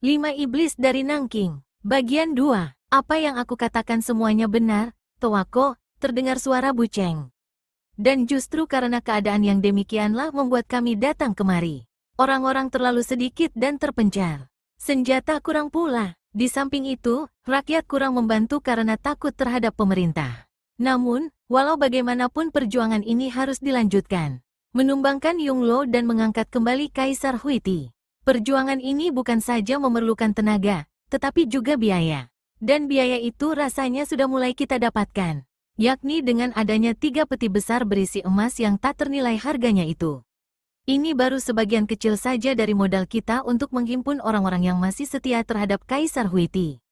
5 Iblis dari Nanking. Bagian 2. Apa yang aku katakan semuanya benar, Towako, terdengar suara Buceng. Dan justru karena keadaan yang demikianlah membuat kami datang kemari. Orang-orang terlalu sedikit dan terpencar. Senjata kurang pula. Di samping itu, rakyat kurang membantu karena takut terhadap pemerintah. Namun, walau bagaimanapun perjuangan ini harus dilanjutkan. Menumbangkan Yunglo dan mengangkat kembali Kaisar Huiti. Perjuangan ini bukan saja memerlukan tenaga, tetapi juga biaya. Dan biaya itu rasanya sudah mulai kita dapatkan, yakni dengan adanya 3 peti besar berisi emas yang tak ternilai harganya itu. Ini baru sebagian kecil saja dari modal kita untuk menghimpun orang-orang yang masih setia terhadap Kaisar Huiti.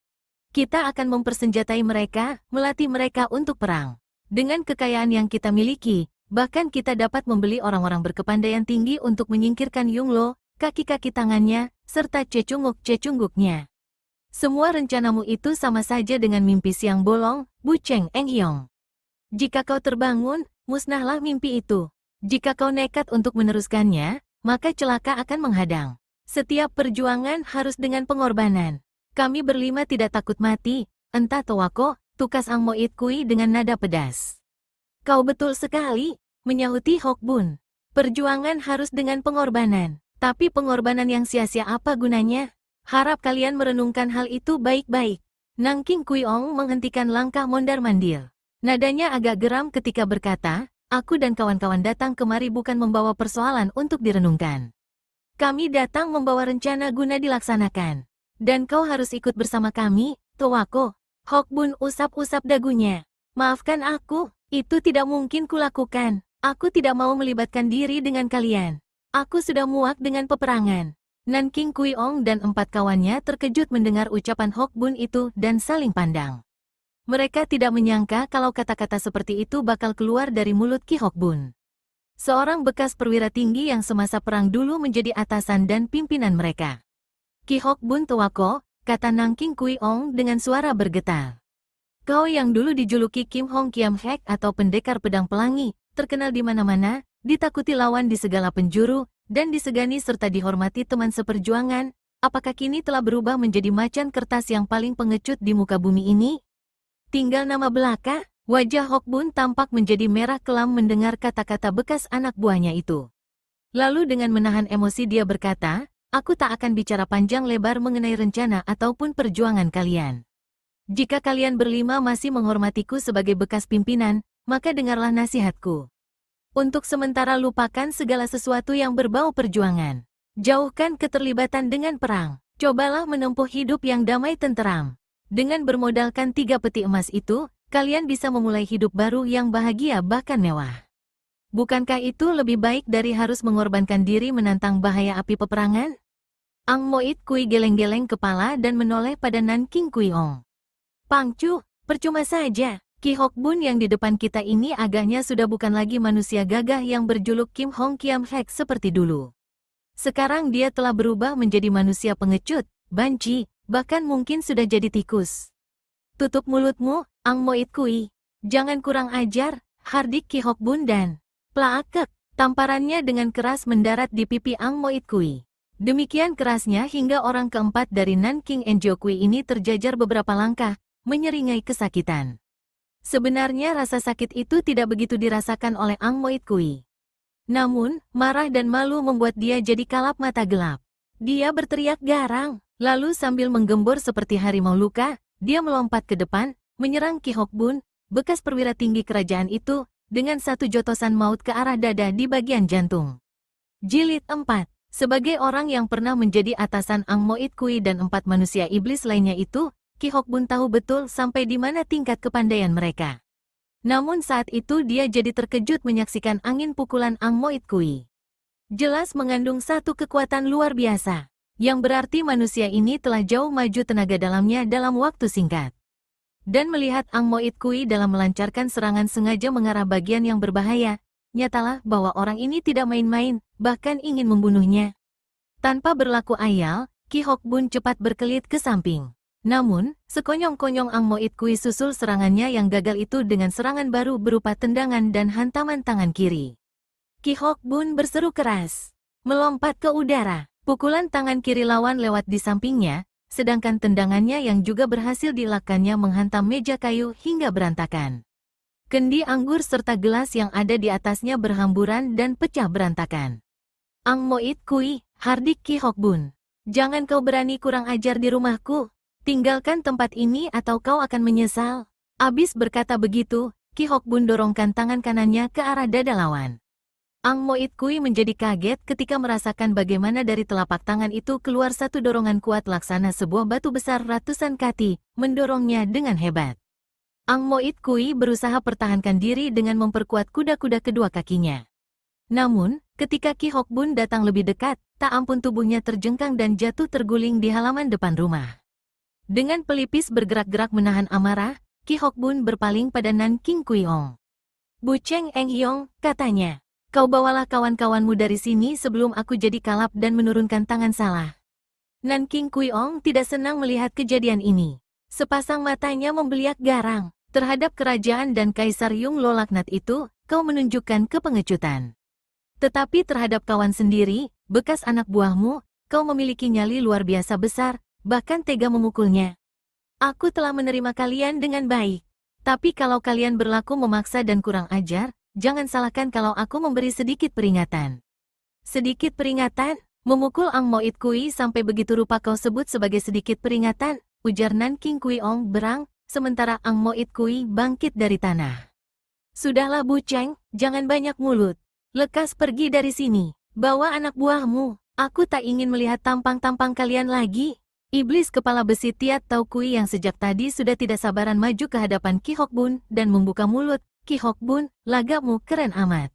Kita akan mempersenjatai mereka, melatih mereka untuk perang. Dengan kekayaan yang kita miliki, bahkan kita dapat membeli orang-orang berkepandaian tinggi untuk menyingkirkan Yunglo, kaki-kaki tangannya, serta cecunguk-cecungguknya. Semua rencanamu itu sama saja dengan mimpi siang bolong, Buceng Enghyong. Jika kau terbangun, musnahlah mimpi itu. Jika kau nekat untuk meneruskannya, maka celaka akan menghadang. Setiap perjuangan harus dengan pengorbanan. Kami berlima tidak takut mati, entah Towako, tukas Ang Moit Kui dengan nada pedas. Kau betul sekali, menyahuti Hokbun. Perjuangan harus dengan pengorbanan. Tapi pengorbanan yang sia-sia apa gunanya? Harap kalian merenungkan hal itu baik-baik. Nanking Kuiong menghentikan langkah mondar-mandir. Nadanya agak geram ketika berkata, aku dan kawan-kawan datang kemari bukan membawa persoalan untuk direnungkan. Kami datang membawa rencana guna dilaksanakan. Dan kau harus ikut bersama kami, Towako. Hokbun usap-usap dagunya. Maafkan aku, itu tidak mungkin kulakukan. Aku tidak mau melibatkan diri dengan kalian. Aku sudah muak dengan peperangan. Nanking Kuiong dan 4 kawannya terkejut mendengar ucapan Hokbun itu dan saling pandang. Mereka tidak menyangka kalau kata-kata seperti itu bakal keluar dari mulut Ki Hokbun. Seorang bekas perwira tinggi yang semasa perang dulu menjadi atasan dan pimpinan mereka. Ki Hokbun Towako, kata Nanking Kuiong dengan suara bergetar. Kau yang dulu dijuluki Kim Hong Kiam Hek atau pendekar pedang pelangi, terkenal di mana-mana, ditakuti lawan di segala penjuru, dan disegani serta dihormati teman seperjuangan, apakah kini telah berubah menjadi macan kertas yang paling pengecut di muka bumi ini? Tinggal nama belaka, wajah Hokbun tampak menjadi merah kelam mendengar kata-kata bekas anak buahnya itu. Lalu dengan menahan emosi dia berkata, aku tak akan bicara panjang lebar mengenai rencana ataupun perjuangan kalian. Jika kalian berlima masih menghormatiku sebagai bekas pimpinan, maka dengarlah nasihatku. Untuk sementara lupakan segala sesuatu yang berbau perjuangan. Jauhkan keterlibatan dengan perang. Cobalah menempuh hidup yang damai tenteram. Dengan bermodalkan 3 peti emas itu, kalian bisa memulai hidup baru yang bahagia bahkan mewah. Bukankah itu lebih baik dari harus mengorbankan diri menantang bahaya api peperangan? Ang Moit Kui geleng-geleng kepala dan menoleh pada Nanking Kuiong. Pangcu, percuma saja. Ki Hokbun yang di depan kita ini agaknya sudah bukan lagi manusia gagah yang berjuluk Kim Hong Kiam Hek seperti dulu. Sekarang dia telah berubah menjadi manusia pengecut, banci, bahkan mungkin sudah jadi tikus. Tutup mulutmu, Ang Moit Kui. Jangan kurang ajar, hardik Ki Hokbun dan plaakek. Tamparannya dengan keras mendarat di pipi Ang Moit Kui. Demikian kerasnya hingga orang keempat dari Nanking Enjokui ini terjajar beberapa langkah, menyeringai kesakitan. Sebenarnya rasa sakit itu tidak begitu dirasakan oleh Ang Moit Kui. Namun, marah dan malu membuat dia jadi kalap mata gelap. Dia berteriak garang, lalu sambil menggembor seperti harimau luka, dia melompat ke depan, menyerang Ki Hokbun, bekas perwira tinggi kerajaan itu, dengan satu jotosan maut ke arah dada di bagian jantung. Jilid 4. Sebagai orang yang pernah menjadi atasan Ang Moit Kui dan 4 manusia iblis lainnya itu, Ki Hokbun tahu betul sampai di mana tingkat kepandaian mereka. Namun saat itu dia jadi terkejut menyaksikan angin pukulan Ang Moit Kui. Jelas mengandung satu kekuatan luar biasa, yang berarti manusia ini telah jauh maju tenaga dalamnya dalam waktu singkat. Dan melihat Ang Moit Kui dalam melancarkan serangan sengaja mengarah bagian yang berbahaya, nyatalah bahwa orang ini tidak main-main, bahkan ingin membunuhnya. Tanpa berlaku ayal, Ki Hokbun cepat berkelit ke samping. Namun, sekonyong-konyong Ang Moit Kui susul serangannya yang gagal itu dengan serangan baru berupa tendangan dan hantaman tangan kiri. Ki Hokbun berseru keras, melompat ke udara. Pukulan tangan kiri lawan lewat di sampingnya, sedangkan tendangannya yang juga berhasil dielakkannya menghantam meja kayu hingga berantakan. Kendi anggur serta gelas yang ada di atasnya berhamburan dan pecah berantakan. Ang Moit Kui, hardik Ki Hok Bun. Jangan kau berani kurang ajar di rumahku. Tinggalkan tempat ini atau kau akan menyesal. Abis berkata begitu, Ki Hok Bun dorongkan tangan kanannya ke arah dada lawan. Ang Moit Kui menjadi kaget ketika merasakan bagaimana dari telapak tangan itu keluar satu dorongan kuat laksana sebuah batu besar ratusan kati, mendorongnya dengan hebat. Ang Moit Kui berusaha pertahankan diri dengan memperkuat kuda-kuda kedua kakinya. Namun, ketika Ki Hok Bun datang lebih dekat, tak ampun tubuhnya terjengkang dan jatuh terguling di halaman depan rumah. Dengan pelipis bergerak-gerak menahan amarah, Ki Hok Bun berpaling pada Nanking Kui Ong. "Bu Cheng Eng Hyong," katanya. "Kau bawalah kawan-kawanmu dari sini sebelum aku jadi kalap dan menurunkan tangan salah." Nanking Kui Ong tidak senang melihat kejadian ini. Sepasang matanya membeliak garang. "Terhadap kerajaan dan Kaisar Yung Lo laknat itu, kau menunjukkan kepengecutan. Tetapi terhadap kawan sendiri, bekas anak buahmu, kau memiliki nyali luar biasa besar, bahkan tega memukulnya. Aku telah menerima kalian dengan baik. Tapi kalau kalian berlaku memaksa dan kurang ajar, jangan salahkan kalau aku memberi sedikit peringatan." "Sedikit peringatan? Memukul Ang Moit Kui sampai begitu rupa kau sebut sebagai sedikit peringatan?" ujar Nanking Kui Ong berang, sementara Ang Moit Kui bangkit dari tanah. "Sudahlah Bu Cheng, jangan banyak mulut. Lekas pergi dari sini. Bawa anak buahmu. Aku tak ingin melihat tampang-tampang kalian lagi." Iblis kepala besi Tiat Tau Kui yang sejak tadi sudah tidak sabaran maju ke hadapan Ki Hok Bun dan membuka mulut. "Ki Hok Bun, lagakmu keren amat.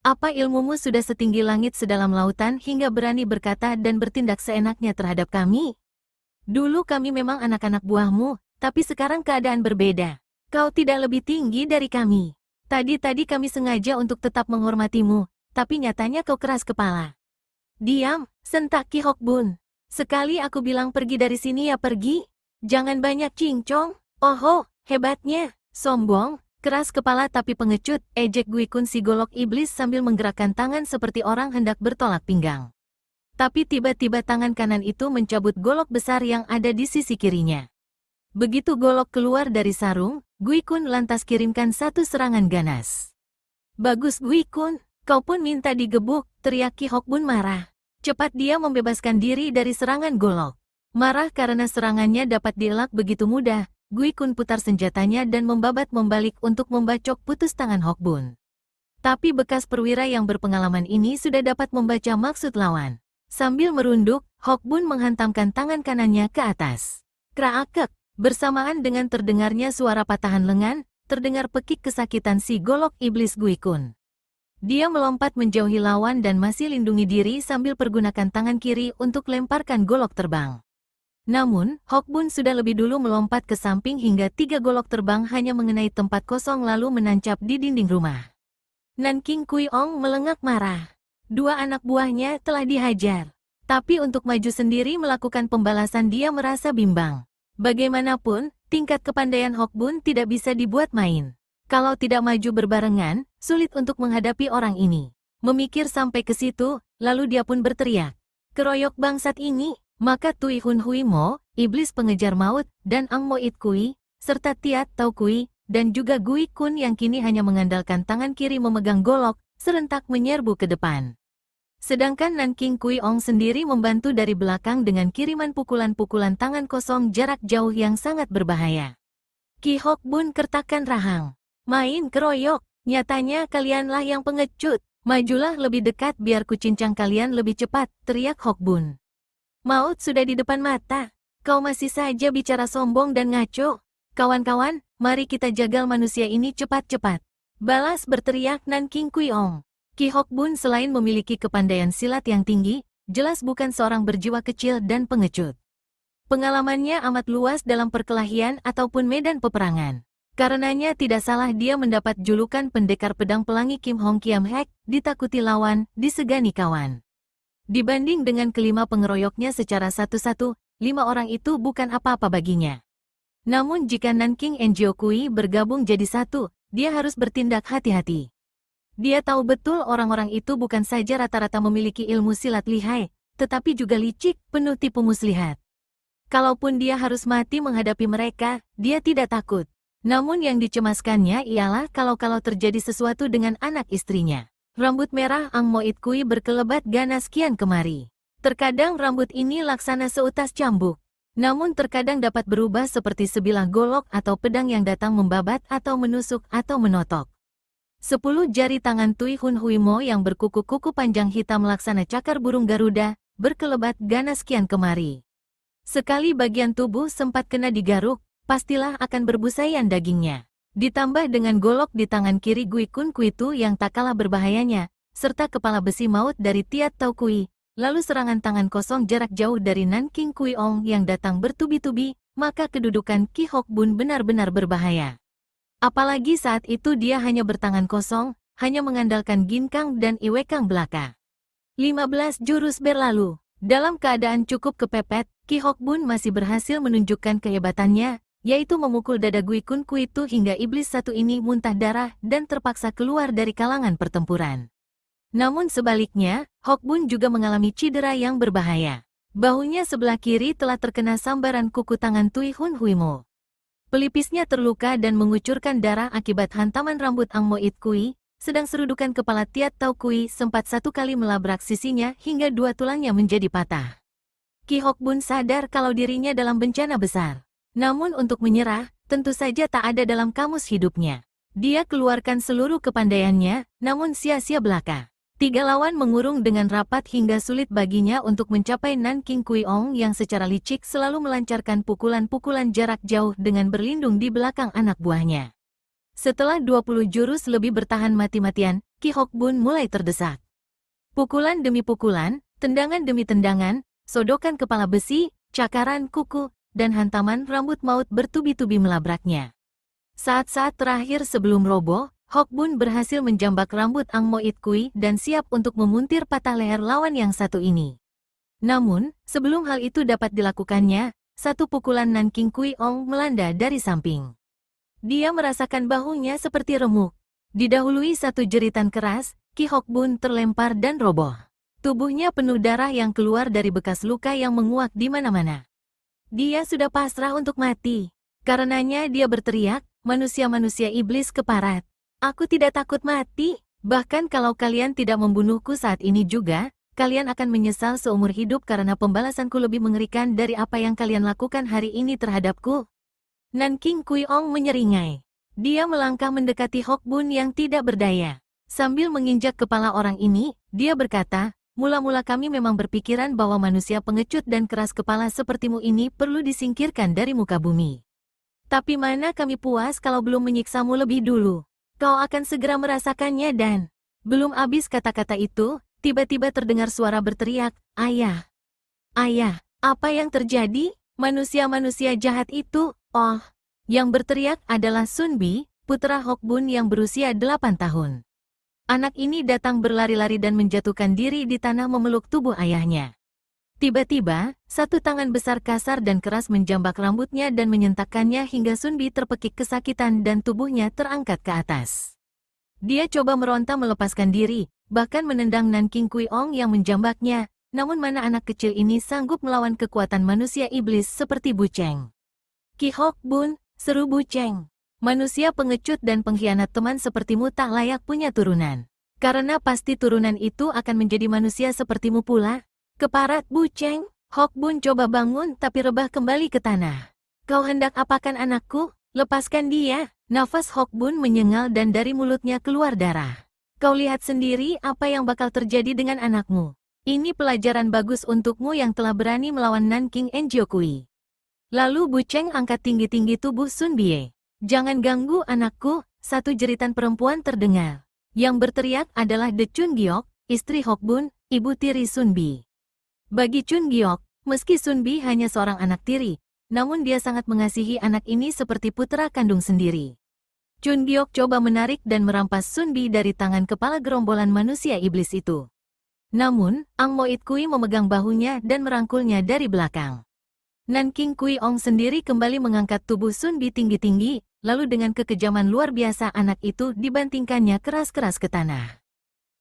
Apa ilmumu sudah setinggi langit sedalam lautan hingga berani berkata dan bertindak seenaknya terhadap kami? Dulu kami memang anak-anak buahmu, tapi sekarang keadaan berbeda. Kau tidak lebih tinggi dari kami. Tadi kami sengaja untuk tetap menghormatimu, tapi nyatanya kau keras kepala." "Diam," sentak Ki Hok Bun. "Sekali aku bilang pergi dari sini ya pergi. Jangan banyak cincong." "Oho, hebatnya. Sombong, keras kepala tapi pengecut," ejek Gui Kun si golok iblis sambil menggerakkan tangan seperti orang hendak bertolak pinggang. Tapi tiba-tiba tangan kanan itu mencabut golok besar yang ada di sisi kirinya. Begitu golok keluar dari sarung, Gui Kun lantas kirimkan satu serangan ganas. "Bagus Gui Kun, kau pun minta digebuk," teriak Ki Hok Bun marah. Cepat dia membebaskan diri dari serangan golok. Marah karena serangannya dapat dielak begitu mudah, Gui Kun putar senjatanya dan membabat membalik untuk membacok putus tangan Hok Bun. Tapi bekas perwira yang berpengalaman ini sudah dapat membaca maksud lawan. Sambil merunduk, Hok Bun menghantamkan tangan kanannya ke atas. Kraakek, bersamaan dengan terdengarnya suara patahan lengan, terdengar pekik kesakitan si golok iblis Gui Kun. Dia melompat menjauhi lawan dan masih lindungi diri sambil pergunakan tangan kiri untuk lemparkan golok terbang. Namun, Hok Bun sudah lebih dulu melompat ke samping hingga 3 golok terbang hanya mengenai tempat kosong lalu menancap di dinding rumah. Nanking Kui Ong melengak marah. 2 anak buahnya telah dihajar. Tapi untuk maju sendiri melakukan pembalasan dia merasa bimbang. Bagaimanapun, tingkat kepandaian Hok Bun tidak bisa dibuat main. Kalau tidak maju berbarengan, sulit untuk menghadapi orang ini. Memikir sampai ke situ, lalu dia pun berteriak. "Keroyok bangsat ini!" Maka Tui Hun Hui Mo, iblis pengejar maut, dan Ang Moit Kui, serta Tiat Tau Kui, dan juga Gui Kun yang kini hanya mengandalkan tangan kiri memegang golok, serentak menyerbu ke depan. Sedangkan Nanking Kui Ong sendiri membantu dari belakang dengan kiriman pukulan-pukulan tangan kosong jarak jauh yang sangat berbahaya. Ki Hok Bun kertakan rahang. "Main keroyok, nyatanya kalianlah yang pengecut. Majulah lebih dekat biar kucincang kalian lebih cepat," teriak Hok Bun. "Maut sudah di depan mata. Kau masih saja bicara sombong dan ngaco. Kawan-kawan, mari kita jagal manusia ini cepat-cepat," balas berteriak Nanking Kui Ong. Ki Hok Bun selain memiliki kepandaian silat yang tinggi, jelas bukan seorang berjiwa kecil dan pengecut. Pengalamannya amat luas dalam perkelahian ataupun medan peperangan. Karenanya tidak salah dia mendapat julukan pendekar pedang pelangi Kim Hong Kiam Hek, ditakuti lawan, disegani kawan. Dibanding dengan kelima pengeroyoknya secara satu-satu, 5 orang itu bukan apa-apa baginya. Namun jika Nanking Enjio Kui bergabung jadi satu, dia harus bertindak hati-hati. Dia tahu betul orang-orang itu bukan saja rata-rata memiliki ilmu silat lihai, tetapi juga licik, penuh tipu muslihat. Kalaupun dia harus mati menghadapi mereka, dia tidak takut. Namun yang dicemaskannya ialah kalau terjadi sesuatu dengan anak istrinya. Rambut merah Ang Moit Kui berkelebat ganas kian kemari. Terkadang rambut ini laksana seutas cambuk. Namun terkadang dapat berubah seperti sebilah golok atau pedang yang datang membabat atau menusuk atau menotok. 10 jari tangan Tui Hun Huimo yang berkuku-kuku panjang hitam laksana cakar burung Garuda, berkelebat ganas kian kemari. Sekali bagian tubuh sempat kena digaruk, pastilah akan berbusaian dagingnya. Ditambah dengan golok di tangan kiri Gui Kun Kuitu yang tak kalah berbahayanya, serta kepala besi maut dari Tiat Tau Kui, lalu serangan tangan kosong jarak jauh dari Nanking Kui Ong yang datang bertubi-tubi, maka kedudukan Ki Hok Bun benar-benar berbahaya. Apalagi saat itu dia hanya bertangan kosong, hanya mengandalkan ginkang dan iwekang belaka. 15 jurus berlalu. Dalam keadaan cukup kepepet, Ki Hok Bun masih berhasil menunjukkan kehebatannya, yaitu memukul dada Gui Kun Kuitu hingga iblis satu ini muntah darah dan terpaksa keluar dari kalangan pertempuran. Namun sebaliknya, Hok Bun juga mengalami cedera yang berbahaya. Bahunya sebelah kiri telah terkena sambaran kuku tangan Tui Hun Huimo. Pelipisnya terluka dan mengucurkan darah akibat hantaman rambut Ang Moit Kui, sedang serudukan kepala Tiat Tau Kui sempat satu kali melabrak sisinya hingga 2 tulangnya menjadi patah. Ki Hok Bun sadar kalau dirinya dalam bencana besar. Namun untuk menyerah, tentu saja tak ada dalam kamus hidupnya. Dia keluarkan seluruh kepandaiannya, namun sia-sia belaka. 3 lawan mengurung dengan rapat hingga sulit baginya untuk mencapai Nanking Kui Ong yang secara licik selalu melancarkan pukulan-pukulan jarak jauh dengan berlindung di belakang anak buahnya. Setelah 20 jurus lebih bertahan mati-matian, Ki Hok Bun mulai terdesak. Pukulan demi pukulan, tendangan demi tendangan, sodokan kepala besi, cakaran kuku, dan hantaman rambut maut bertubi-tubi melabraknya. Saat-saat terakhir sebelum roboh, Hok Bun berhasil menjambak rambut Ang Moit Kui dan siap untuk memuntir patah leher lawan yang satu ini. Namun, sebelum hal itu dapat dilakukannya, satu pukulan Nanking Kui Ong melanda dari samping. Dia merasakan bahunya seperti remuk. Didahului satu jeritan keras, Ki Hok Bun terlempar dan roboh. Tubuhnya penuh darah yang keluar dari bekas luka yang menguak di mana-mana. Dia sudah pasrah untuk mati. Karenanya dia berteriak, "Manusia-manusia iblis keparat. Aku tidak takut mati, bahkan kalau kalian tidak membunuhku saat ini juga, kalian akan menyesal seumur hidup karena pembalasanku lebih mengerikan dari apa yang kalian lakukan hari ini terhadapku." Nanking Kui Ong menyeringai. Dia melangkah mendekati Hok Bun yang tidak berdaya. Sambil menginjak kepala orang ini, dia berkata, "Mula-mula kami memang berpikiran bahwa manusia pengecut dan keras kepala sepertimu ini perlu disingkirkan dari muka bumi. Tapi mana kami puas kalau belum menyiksamu lebih dulu. Kau akan segera merasakannya dan..." Belum habis kata-kata itu, tiba-tiba terdengar suara berteriak, "Ayah! Ayah! Apa yang terjadi? Manusia-manusia jahat itu, oh!" Yang berteriak adalah Sun Bi, putra Hok Bun yang berusia 8 tahun. Anak ini datang berlari-lari dan menjatuhkan diri di tanah memeluk tubuh ayahnya. Tiba-tiba, satu tangan besar kasar dan keras menjambak rambutnya dan menyentakkannya hingga Sun Bi terpekik kesakitan dan tubuhnya terangkat ke atas. Dia coba meronta melepaskan diri, bahkan menendang Nanking Kui Ong yang menjambaknya, namun mana anak kecil ini sanggup melawan kekuatan manusia iblis seperti Bu Cheng. "Ki Hok Bun," seru Bu Cheng. "Manusia pengecut dan pengkhianat teman sepertimu tak layak punya turunan. Karena pasti turunan itu akan menjadi manusia sepertimu pula." "Keparat Bu Cheng." Hok Bun coba bangun tapi rebah kembali ke tanah. "Kau hendak apakan anakku? Lepaskan dia." Nafas Hok Bun menyengal dan dari mulutnya keluar darah. "Kau lihat sendiri apa yang bakal terjadi dengan anakmu. Ini pelajaran bagus untukmu yang telah berani melawan Nanking Enjiokui." Lalu Bu Cheng angkat tinggi-tinggi tubuh Sun Bie. "Jangan ganggu anakku," satu jeritan perempuan terdengar. Yang berteriak adalah De Chun Giok, istri Hok Bun, ibu tiri Sun Bi. Bagi Chun Giok, meski Sun Bi hanya seorang anak tiri, namun dia sangat mengasihi anak ini seperti putra kandung sendiri. Chun Giok coba menarik dan merampas Sun Bi dari tangan kepala gerombolan manusia iblis itu. Namun, Ang Moit Kui memegang bahunya dan merangkulnya dari belakang. Nanking Kui Ong sendiri kembali mengangkat tubuh Sun Bi tinggi-tinggi, lalu dengan kekejaman luar biasa anak itu dibantingkannya keras-keras ke tanah.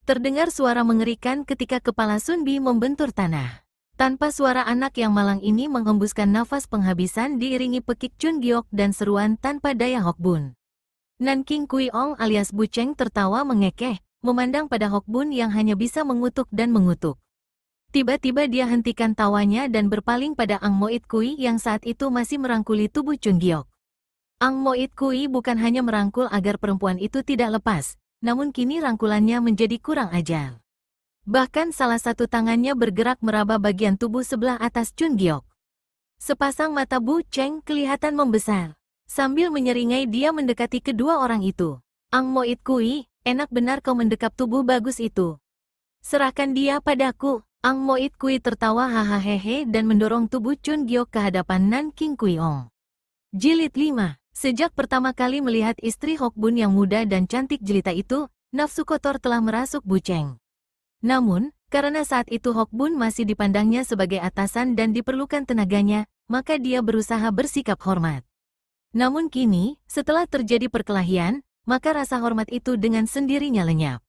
Terdengar suara mengerikan ketika kepala Sun Bi membentur tanah. Tanpa suara anak yang malang ini menghembuskan nafas penghabisan diiringi pekik Chun Giok dan seruan tanpa daya Hok Bun. Nanking Kui Ong alias Bucheng tertawa mengekeh, memandang pada Hok Bun yang hanya bisa mengutuk dan mengutuk. Tiba-tiba dia hentikan tawanya dan berpaling pada Ang Moit Kui yang saat itu masih merangkuli tubuh Chun Giok. Ang Moit Kui bukan hanya merangkul agar perempuan itu tidak lepas, namun kini rangkulannya menjadi kurang ajar. Bahkan salah satu tangannya bergerak meraba bagian tubuh sebelah atas Chun Giok. Sepasang mata Bucheng kelihatan membesar. Sambil menyeringai dia mendekati kedua orang itu. Ang Moit Kui, enak benar kau mendekap tubuh bagus itu. Serahkan dia padaku. Ang Moit Kui tertawa hahaha dan mendorong tubuh Chun Giok ke hadapan Nanking Kui Ong. Jilid 5. Sejak pertama kali melihat istri Hok Bun yang muda dan cantik jelita itu, nafsu kotor telah merasuk Bucheng. Namun, karena saat itu Hok Bun masih dipandangnya sebagai atasan dan diperlukan tenaganya, maka dia berusaha bersikap hormat. Namun kini, setelah terjadi perkelahian, maka rasa hormat itu dengan sendirinya lenyap.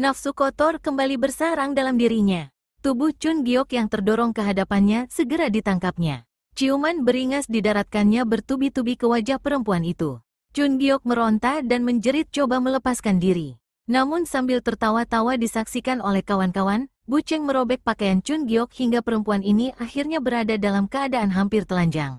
Nafsu kotor kembali bersarang dalam dirinya. Tubuh Chun Giok yang terdorong ke hadapannya segera ditangkapnya. Ciuman beringas didaratkannya bertubi-tubi ke wajah perempuan itu. Chun Giok meronta dan menjerit coba melepaskan diri. Namun sambil tertawa-tawa disaksikan oleh kawan-kawan, Bucheng merobek pakaian Chun Giok hingga perempuan ini akhirnya berada dalam keadaan hampir telanjang.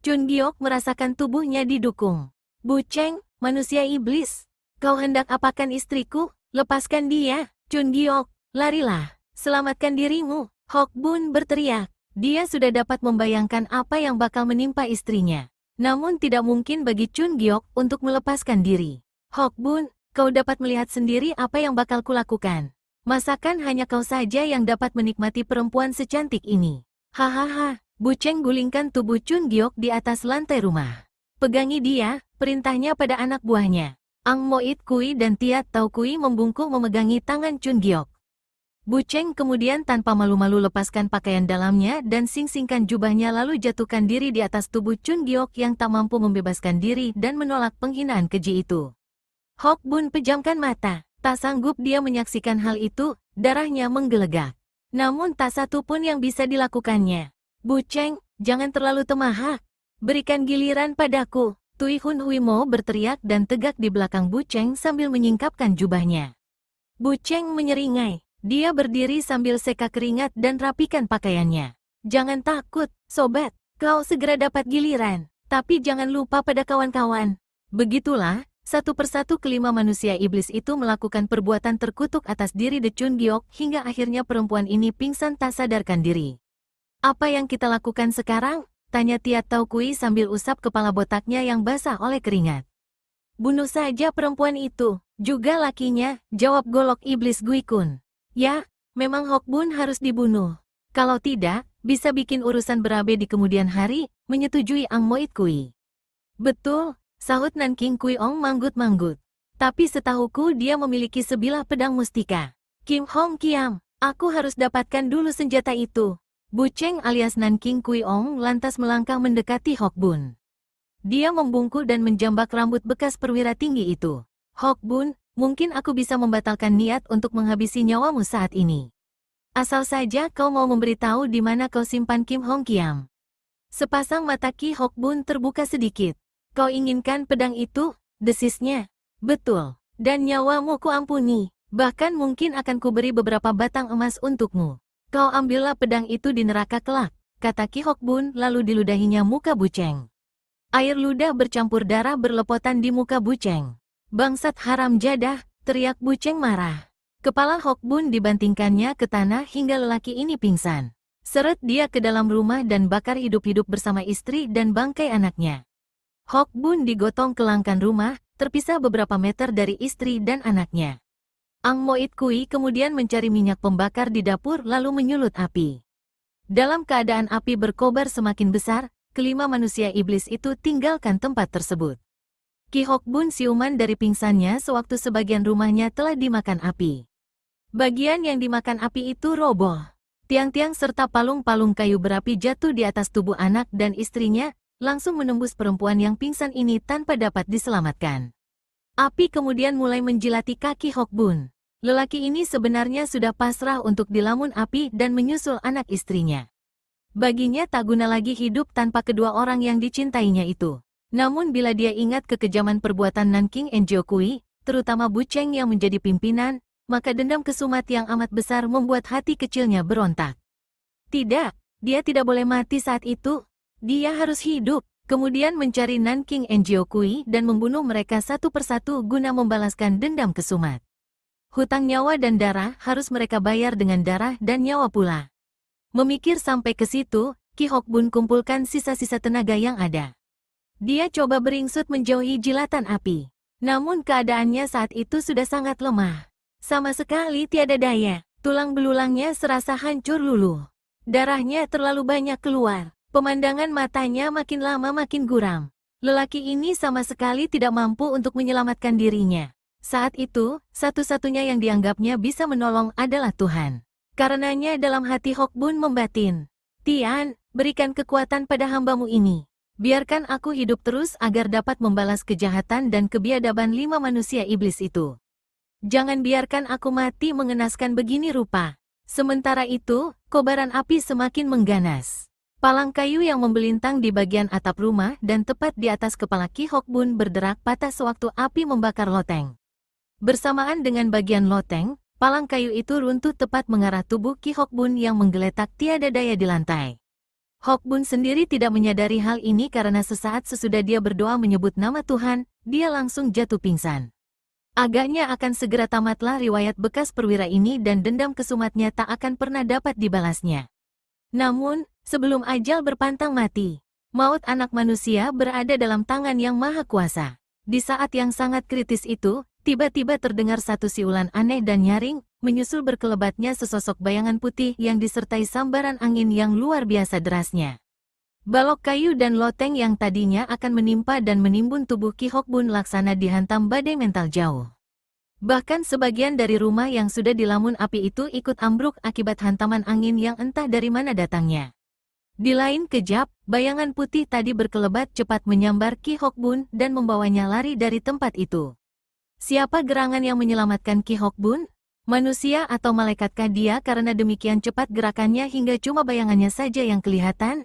Chun Giok merasakan tubuhnya didukung. Bucheng, manusia iblis. Kau hendak apakan istriku? Lepaskan dia. Chun Giok, larilah. Selamatkan dirimu. Hok Bun berteriak. Dia sudah dapat membayangkan apa yang bakal menimpa istrinya. Namun tidak mungkin bagi Chun Giok untuk melepaskan diri. Hok Bun, kau dapat melihat sendiri apa yang bakal kulakukan. Masakan hanya kau saja yang dapat menikmati perempuan secantik ini. Hahaha, Bucheng gulingkan tubuh Chun Giok di atas lantai rumah. Pegangi dia, perintahnya pada anak buahnya. Ang Moit Kui dan Tiat Tau Kui membungkuk memegangi tangan Chun Giok. Bucheng kemudian tanpa malu-malu lepaskan pakaian dalamnya dan sing-singkan jubahnya lalu jatuhkan diri di atas tubuh Chun Giok yang tak mampu membebaskan diri dan menolak penghinaan keji itu. Hok Bun pejamkan mata, tak sanggup dia menyaksikan hal itu, darahnya menggelegak. Namun tak satu pun yang bisa dilakukannya. Bucheng, jangan terlalu temahak. Berikan giliran padaku. Tui Hun Huimo berteriak dan tegak di belakang Bucheng sambil menyingkapkan jubahnya. Bucheng menyeringai. Dia berdiri sambil seka keringat dan rapikan pakaiannya. Jangan takut, sobat. Kau segera dapat giliran. Tapi jangan lupa pada kawan-kawan. Begitulah. Satu persatu kelima manusia iblis itu melakukan perbuatan terkutuk atas diri De Chun Giok hingga akhirnya perempuan ini pingsan tak sadarkan diri. Apa yang kita lakukan sekarang? Tanya Tiat Tau Kui sambil usap kepala botaknya yang basah oleh keringat. Bunuh saja perempuan itu, juga lakinya, jawab golok iblis Gui Kun. Ya, memang Hok Bun harus dibunuh. Kalau tidak, bisa bikin urusan berabe di kemudian hari, menyetujui Ang Moit Kui. Betul. Sahut Nanking Kui Ong manggut-manggut. Tapi setahuku dia memiliki sebilah pedang mustika. Kim Hong Kiam, aku harus dapatkan dulu senjata itu. Bucheng alias Nanking Kui Ong lantas melangkah mendekati Hok Bun. Dia membungkuk dan menjambak rambut bekas perwira tinggi itu. Hok Bun, mungkin aku bisa membatalkan niat untuk menghabisi nyawamu saat ini. Asal saja kau mau memberitahu di mana kau simpan Kim Hong Kiam. Sepasang mata Ki Hok Bun terbuka sedikit. Kau inginkan pedang itu? Desisnya. Betul. Dan nyawamu ku ampuni. Bahkan mungkin akan kuberi beberapa batang emas untukmu. Kau ambillah pedang itu di neraka kelak, kata Ki Hok Bun lalu diludahinya muka Bucheng. Air ludah bercampur darah berlepotan di muka Bucheng. Bangsat haram jadah, teriak Bucheng marah. Kepala Hok Bun dibantingkannya ke tanah hingga lelaki ini pingsan. Seret dia ke dalam rumah dan bakar hidup-hidup bersama istri dan bangkai anaknya. Hok Bun digotong ke langkan rumah, terpisah beberapa meter dari istri dan anaknya. Ang Moit Kui kemudian mencari minyak pembakar di dapur lalu menyulut api. Dalam keadaan api berkobar semakin besar, kelima manusia iblis itu tinggalkan tempat tersebut. Ki Hok Bun siuman dari pingsannya sewaktu sebagian rumahnya telah dimakan api. Bagian yang dimakan api itu roboh. Tiang-tiang serta palung-palung kayu berapi jatuh di atas tubuh anak dan istrinya, langsung menembus perempuan yang pingsan ini tanpa dapat diselamatkan. Api kemudian mulai menjilati kaki Hok Bun. Lelaki ini sebenarnya sudah pasrah untuk dilamun api dan menyusul anak istrinya. Baginya tak guna lagi hidup tanpa kedua orang yang dicintainya itu. Namun bila dia ingat kekejaman perbuatan Nanking Enjiokui, terutama Bu Cheng yang menjadi pimpinan, maka dendam kesumat yang amat besar membuat hati kecilnya berontak. Tidak, dia tidak boleh mati saat itu. Dia harus hidup, kemudian mencari Nanking Enjiokui dan membunuh mereka satu persatu guna membalaskan dendam kesumat. Hutang nyawa dan darah harus mereka bayar dengan darah dan nyawa pula. Memikir sampai ke situ, Ki Hokbun kumpulkan sisa-sisa tenaga yang ada. Dia coba beringsut menjauhi jilatan api. Namun keadaannya saat itu sudah sangat lemah. Sama sekali tiada daya, tulang belulangnya serasa hancur luluh. Darahnya terlalu banyak keluar, pemandangan matanya makin lama makin guram. Lelaki ini sama sekali tidak mampu untuk menyelamatkan dirinya. Saat itu, satu-satunya yang dianggapnya bisa menolong adalah Tuhan. Karenanya dalam hati Hokbun membatin, "Tian, berikan kekuatan pada hambamu ini. Biarkan aku hidup terus agar dapat membalas kejahatan dan kebiadaban 5 manusia iblis itu. Jangan biarkan aku mati mengenaskan begini rupa." Sementara itu, kobaran api semakin mengganas. Palang kayu yang membelintang di bagian atap rumah dan tepat di atas kepala Ki Hokbun berderak patah sewaktu api membakar loteng. Bersamaan dengan bagian loteng, palang kayu itu runtuh tepat mengarah tubuh Ki Hokbun yang menggeletak tiada daya di lantai. Hokbun sendiri tidak menyadari hal ini karena sesaat sesudah dia berdoa menyebut nama Tuhan, dia langsung jatuh pingsan. Agaknya akan segera tamatlah riwayat bekas perwira ini dan dendam kesumatnya tak akan pernah dapat dibalasnya. Namun, sebelum ajal berpantang mati, maut anak manusia berada dalam tangan yang maha kuasa. Di saat yang sangat kritis itu, tiba-tiba terdengar satu siulan aneh dan nyaring, menyusul berkelebatnya sesosok bayangan putih yang disertai sambaran angin yang luar biasa derasnya. Balok kayu dan loteng yang tadinya akan menimpa dan menimbun tubuh Ki Hokbun laksana dihantam badai mental jauh. Bahkan sebagian dari rumah yang sudah dilamun api itu ikut ambruk akibat hantaman angin yang entah dari mana datangnya. Di lain kejap, bayangan putih tadi berkelebat cepat menyambar Ki Hokbun dan membawanya lari dari tempat itu. Siapa gerangan yang menyelamatkan Ki Hokbun? Manusia atau malaikatkah dia karena demikian cepat gerakannya hingga cuma bayangannya saja yang kelihatan?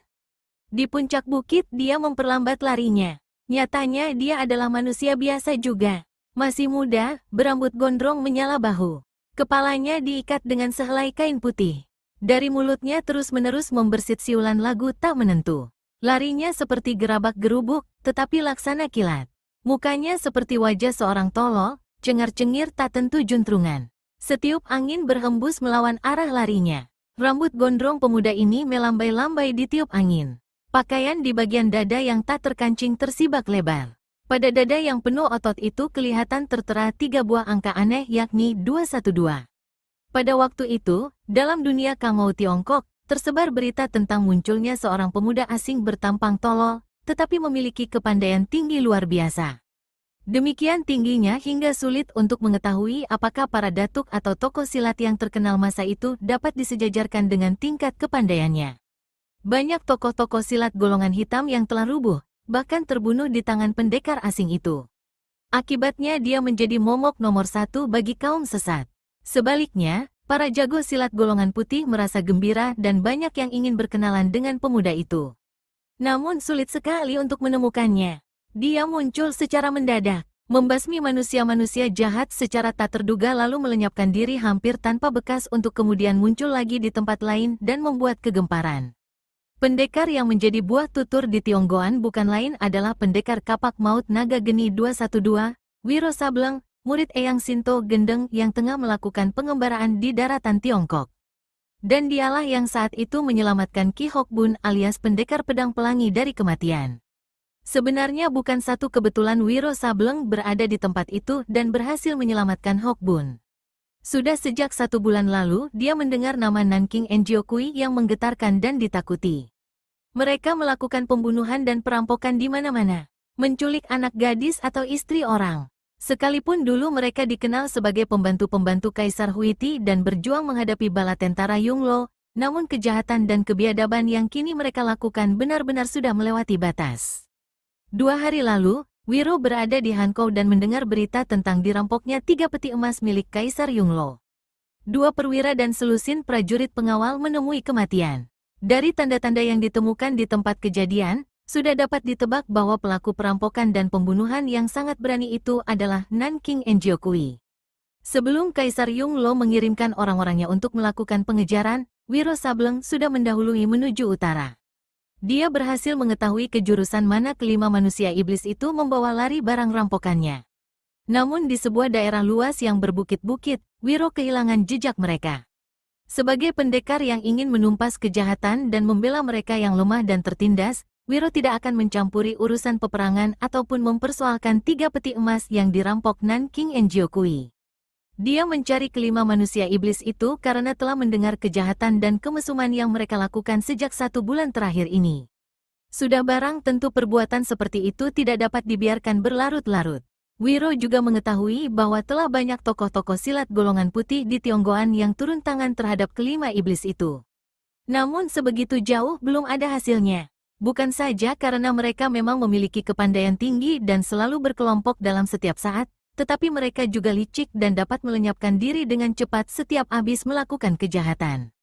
Di puncak bukit dia memperlambat larinya. Nyatanya dia adalah manusia biasa juga. Masih muda, berambut gondrong menyala bahu. Kepalanya diikat dengan sehelai kain putih. Dari mulutnya terus-menerus membersit siulan lagu tak menentu. Larinya seperti gerabak gerubuk, tetapi laksana kilat. Mukanya seperti wajah seorang tolol, cengar-cengir tak tentu juntrungan. Setiup angin berhembus melawan arah larinya. Rambut gondrong pemuda ini melambai-lambai ditiup angin. Pakaian di bagian dada yang tak terkancing tersibak lebar. Pada dada yang penuh otot itu kelihatan tertera 3 buah angka aneh yakni 212. Pada waktu itu, dalam dunia Kangou Tiongkok, tersebar berita tentang munculnya seorang pemuda asing bertampang tolol, tetapi memiliki kepandaian tinggi luar biasa. Demikian tingginya hingga sulit untuk mengetahui apakah para datuk atau tokoh silat yang terkenal masa itu dapat disejajarkan dengan tingkat kepandaiannya. Banyak tokoh-tokoh silat golongan hitam yang telah rubuh, bahkan terbunuh di tangan pendekar asing itu. Akibatnya dia menjadi momok nomor 1 bagi kaum sesat. Sebaliknya, para jago silat golongan putih merasa gembira dan banyak yang ingin berkenalan dengan pemuda itu. Namun sulit sekali untuk menemukannya. Dia muncul secara mendadak, membasmi manusia-manusia jahat secara tak terduga lalu melenyapkan diri hampir tanpa bekas untuk kemudian muncul lagi di tempat lain dan membuat kegemparan. Pendekar yang menjadi buah tutur di Tionggoan bukan lain adalah pendekar kapak maut naga geni 212, Wiro Sableng, murid Eyang Sinto Gendeng yang tengah melakukan pengembaraan di daratan Tiongkok. Dan dialah yang saat itu menyelamatkan Ki Hokbun alias pendekar pedang pelangi dari kematian. Sebenarnya bukan satu kebetulan Wiro Sableng berada di tempat itu dan berhasil menyelamatkan Hokbun. Sudah sejak 1 bulan lalu, dia mendengar nama Nanking Enjiokui yang menggetarkan dan ditakuti. Mereka melakukan pembunuhan dan perampokan di mana-mana, menculik anak gadis atau istri orang. Sekalipun dulu mereka dikenal sebagai pembantu-pembantu Kaisar Huiti dan berjuang menghadapi bala tentara Yunglo, namun kejahatan dan kebiadaban yang kini mereka lakukan benar-benar sudah melewati batas. 2 hari lalu, Wiro berada di Hankou dan mendengar berita tentang dirampoknya 3 peti emas milik Kaisar Yunglo. 2 perwira dan selusin prajurit pengawal menemui kematian. Dari tanda-tanda yang ditemukan di tempat kejadian, sudah dapat ditebak bahwa pelaku perampokan dan pembunuhan yang sangat berani itu adalah Nanking Enjiokui. Sebelum Kaisar Yunglo mengirimkan orang-orangnya untuk melakukan pengejaran, Wiro Sableng sudah mendahului menuju utara. Dia berhasil mengetahui kejurusan mana kelima manusia iblis itu membawa lari barang rampokannya. Namun di sebuah daerah luas yang berbukit-bukit, Wiro kehilangan jejak mereka. Sebagai pendekar yang ingin menumpas kejahatan dan membela mereka yang lemah dan tertindas, Wiro tidak akan mencampuri urusan peperangan ataupun mempersoalkan 3 peti emas yang dirampok Nanking Enjiokui. Dia mencari kelima manusia iblis itu karena telah mendengar kejahatan dan kemesuman yang mereka lakukan sejak 1 bulan terakhir ini. Sudah barang tentu perbuatan seperti itu tidak dapat dibiarkan berlarut-larut. Wiro juga mengetahui bahwa telah banyak tokoh-tokoh silat golongan putih di Tionggoan yang turun tangan terhadap kelima iblis itu. Namun sebegitu jauh belum ada hasilnya. Bukan saja karena mereka memang memiliki kepandaian tinggi dan selalu berkelompok dalam setiap saat, tetapi mereka juga licik dan dapat melenyapkan diri dengan cepat setiap habis melakukan kejahatan.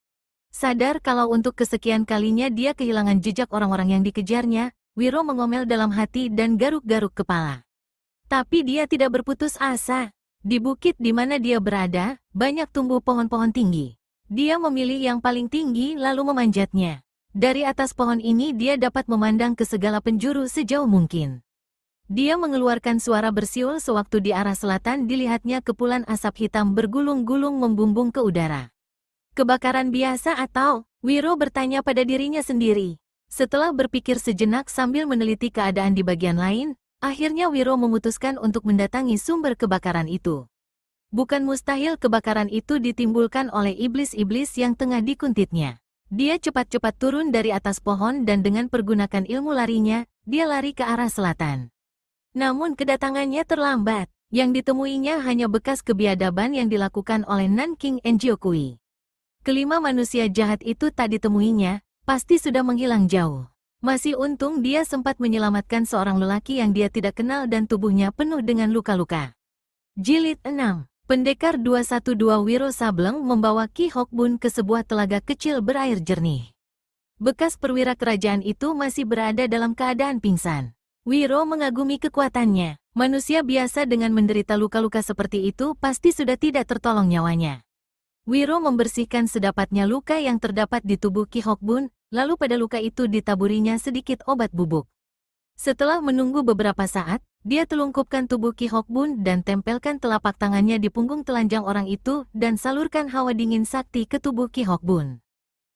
Sadar kalau untuk kesekian kalinya dia kehilangan jejak orang-orang yang dikejarnya, Wiro mengomel dalam hati dan garuk-garuk kepala. Tapi dia tidak berputus asa. Di bukit di mana dia berada, banyak tumbuh pohon-pohon tinggi. Dia memilih yang paling tinggi lalu memanjatnya. Dari atas pohon ini dia dapat memandang ke segala penjuru sejauh mungkin. Dia mengeluarkan suara bersiul sewaktu di arah selatan dilihatnya kepulan asap hitam bergulung-gulung membumbung ke udara. Kebakaran biasa atau? Wiro bertanya pada dirinya sendiri. Setelah berpikir sejenak sambil meneliti keadaan di bagian lain, akhirnya Wiro memutuskan untuk mendatangi sumber kebakaran itu. Bukan mustahil kebakaran itu ditimbulkan oleh iblis-iblis yang tengah dikuntitnya. Dia cepat-cepat turun dari atas pohon dan dengan pergunakan ilmu larinya, dia lari ke arah selatan. Namun kedatangannya terlambat. Yang ditemuinya hanya bekas kebiadaban yang dilakukan oleh Nanking Enjiokui. Kelima manusia jahat itu tak ditemuinya, pasti sudah menghilang jauh. Masih untung dia sempat menyelamatkan seorang lelaki yang dia tidak kenal dan tubuhnya penuh dengan luka-luka. Jilid 6. Pendekar 212 Wiro Sableng membawa Ki Hokbun ke sebuah telaga kecil berair jernih. Bekas perwira kerajaan itu masih berada dalam keadaan pingsan. Wiro mengagumi kekuatannya. Manusia biasa dengan menderita luka-luka seperti itu pasti sudah tidak tertolong nyawanya. Wiro membersihkan sedapatnya luka yang terdapat di tubuh Ki Hokbun, lalu pada luka itu ditaburinya sedikit obat bubuk. Setelah menunggu beberapa saat, dia telungkupkan tubuh Ki Hokbun dan tempelkan telapak tangannya di punggung telanjang orang itu dan salurkan hawa dingin sakti ke tubuh Ki Hokbun.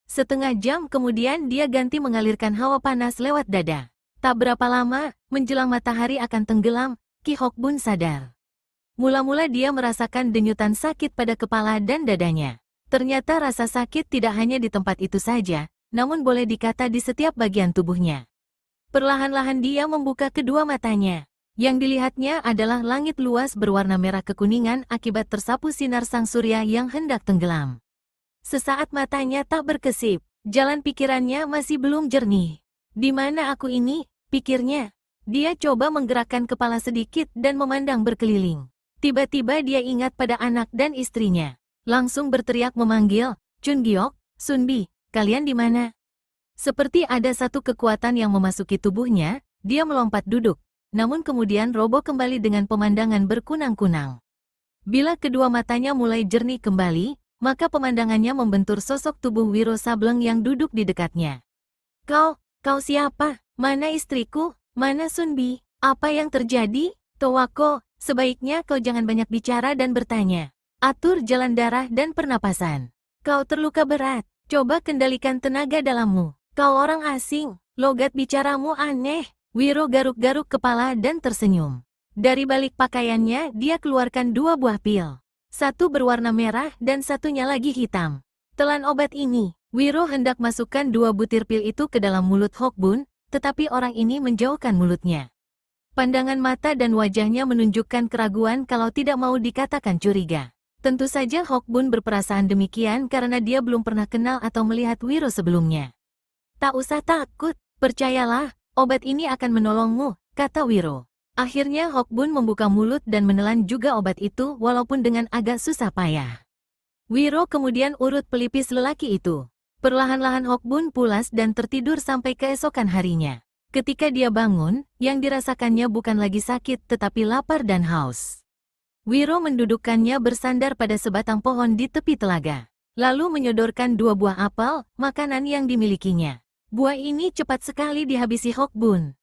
Setengah jam kemudian dia ganti mengalirkan hawa panas lewat dada. Tak berapa lama, menjelang matahari akan tenggelam, Ki Hokbun sadar. Mula-mula dia merasakan denyutan sakit pada kepala dan dadanya. Ternyata rasa sakit tidak hanya di tempat itu saja, namun boleh dikata di setiap bagian tubuhnya. Perlahan-lahan dia membuka kedua matanya. Yang dilihatnya adalah langit luas berwarna merah kekuningan akibat tersapu sinar sang surya yang hendak tenggelam. Sesaat matanya tak berkesip, jalan pikirannya masih belum jernih. Di mana aku ini? Pikirnya. Dia coba menggerakkan kepala sedikit dan memandang berkeliling. Tiba-tiba dia ingat pada anak dan istrinya. Langsung berteriak memanggil, Chun Giok, Sunbi, kalian di mana? Seperti ada satu kekuatan yang memasuki tubuhnya, dia melompat duduk. Namun kemudian roboh kembali dengan pemandangan berkunang-kunang. Bila kedua matanya mulai jernih kembali, maka pemandangannya membentur sosok tubuh Wiro Sableng yang duduk di dekatnya. Kau siapa? Mana istriku? Mana Sunbi? Apa yang terjadi? Towako, sebaiknya kau jangan banyak bicara dan bertanya. Atur jalan darah dan pernapasan. Kau terluka berat. Coba kendalikan tenaga dalammu. Kau orang asing. Logat bicaramu aneh. Wiro garuk-garuk kepala dan tersenyum. Dari balik pakaiannya, dia keluarkan 2 buah pil. Satu berwarna merah dan satunya lagi hitam. Telan obat ini. Wiro hendak masukkan 2 butir pil itu ke dalam mulut Hokbun, tetapi orang ini menjauhkan mulutnya. Pandangan mata dan wajahnya menunjukkan keraguan kalau tidak mau dikatakan curiga. Tentu saja Hokbun berperasaan demikian karena dia belum pernah kenal atau melihat Wiro sebelumnya. Tak usah takut, percayalah, obat ini akan menolongmu, kata Wiro. Akhirnya Hokbun membuka mulut dan menelan juga obat itu walaupun dengan agak susah payah. Wiro kemudian urut pelipis lelaki itu. Perlahan-lahan Hokbun pulas dan tertidur sampai keesokan harinya. Ketika dia bangun, yang dirasakannya bukan lagi sakit tetapi lapar dan haus. Wiro mendudukkannya bersandar pada sebatang pohon di tepi telaga. Lalu menyodorkan 2 buah apel, makanan yang dimilikinya. Buah ini cepat sekali dihabisi Hokbun.